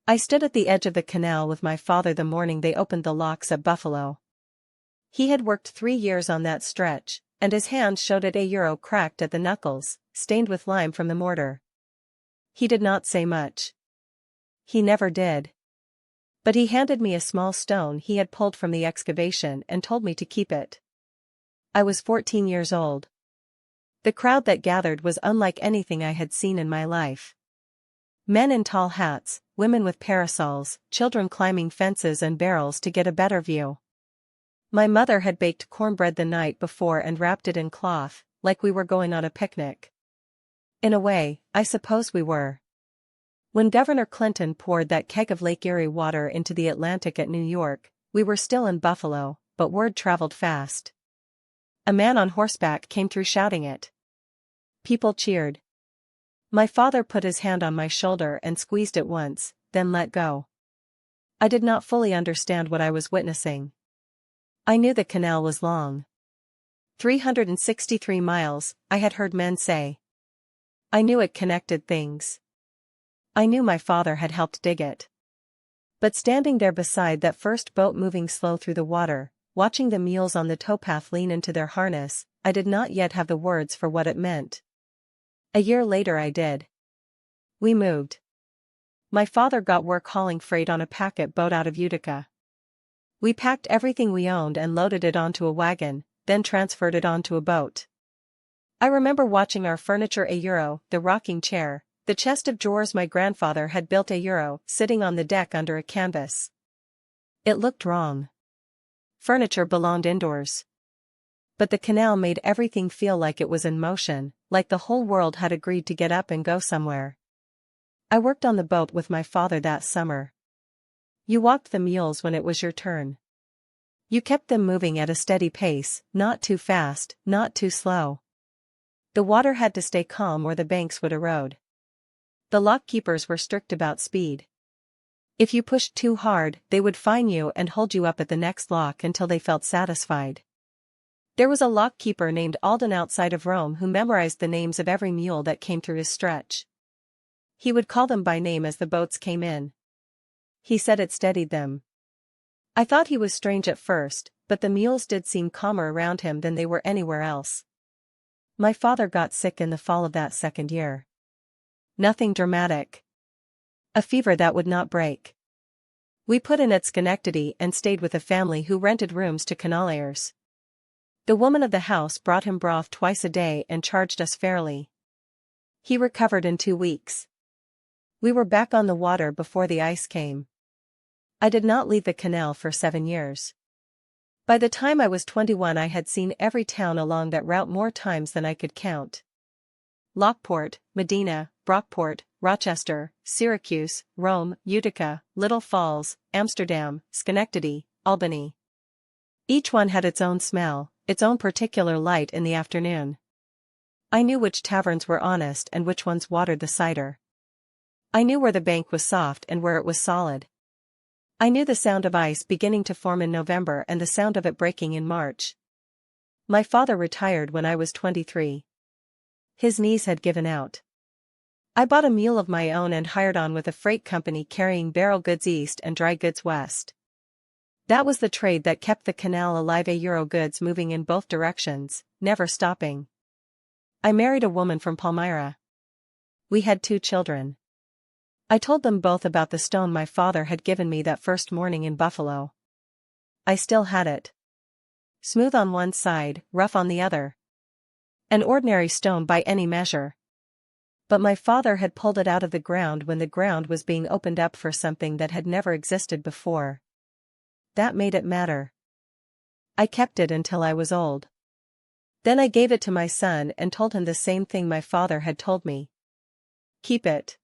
I stood at the edge of the canal with my father the morning they opened the locks at Buffalo. He had worked 3 years on that stretch, and his hands showed at €1 cracked at the knuckles, stained with lime from the mortar. He did not say much. He never did. But he handed me a small stone he had pulled from the excavation and told me to keep it. I was 14 years old. The crowd that gathered was unlike anything I had seen in my life. Men in tall hats, women with parasols, children climbing fences and barrels to get a better view. My mother had baked cornbread the night before and wrapped it in cloth, like we were going on a picnic. In a way, I suppose we were. When Governor Clinton poured that keg of Lake Erie water into the Atlantic at New York, we were still in Buffalo, but word traveled fast. A man on horseback came through shouting it. People cheered. My father put his hand on my shoulder and squeezed it once, then let go. I did not fully understand what I was witnessing. I knew the canal was long. 363 miles, I had heard men say. I knew it connected things. I knew my father had helped dig it. But standing there beside that first boat moving slow through the water, watching the mules on the towpath lean into their harness, I did not yet have the words for what it meant. A year later I did. We moved. My father got work hauling freight on a packet boat out of Utica. We packed everything we owned and loaded it onto a wagon, then transferred it onto a boat. I remember watching our furniture €1, the rocking chair, the chest of drawers my grandfather had built €1, sitting on the deck under a canvas. It looked wrong. Furniture belonged indoors. But the canal made everything feel like it was in motion, like the whole world had agreed to get up and go somewhere. I worked on the boat with my father that summer. You walked the mules when it was your turn. You kept them moving at a steady pace, not too fast, not too slow. The water had to stay calm or the banks would erode. The lock keepers were strict about speed. If you pushed too hard, they would fine you and hold you up at the next lock until they felt satisfied. There was a lock keeper named Alden outside of Rome who memorized the names of every mule that came through his stretch. He would call them by name as the boats came in. He said it steadied them. I thought he was strange at first, but the mules did seem calmer around him than they were anywhere else. My father got sick in the fall of that second year. Nothing dramatic. A fever that would not break. We put in at Schenectady and stayed with a family who rented rooms to canaliers. The woman of the house brought him broth twice a day and charged us fairly. He recovered in 2 weeks. We were back on the water before the ice came. I did not leave the canal for 7 years. By the time I was 21 I had seen every town along that route more times than I could count. Lockport, Medina, Brockport, Rochester, Syracuse, Rome, Utica, Little Falls, Amsterdam, Schenectady, Albany. Each one had its own smell, its own particular light in the afternoon. I knew which taverns were honest and which ones watered the cider. I knew where the bank was soft and where it was solid. I knew the sound of ice beginning to form in November and the sound of it breaking in March. My father retired when I was 23. His knees had given out. I bought a mule of my own and hired on with a freight company carrying barrel goods east and dry goods west. That was the trade that kept the canal alive. €1 goods moving in both directions, never stopping. I married a woman from Palmyra. We had 2 children. I told them both about the stone my father had given me that first morning in Buffalo. I still had it. Smooth on one side, rough on the other. An ordinary stone by any measure. But my father had pulled it out of the ground when the ground was being opened up for something that had never existed before. That made it matter. I kept it until I was old. Then I gave it to my son and told him the same thing my father had told me. Keep it.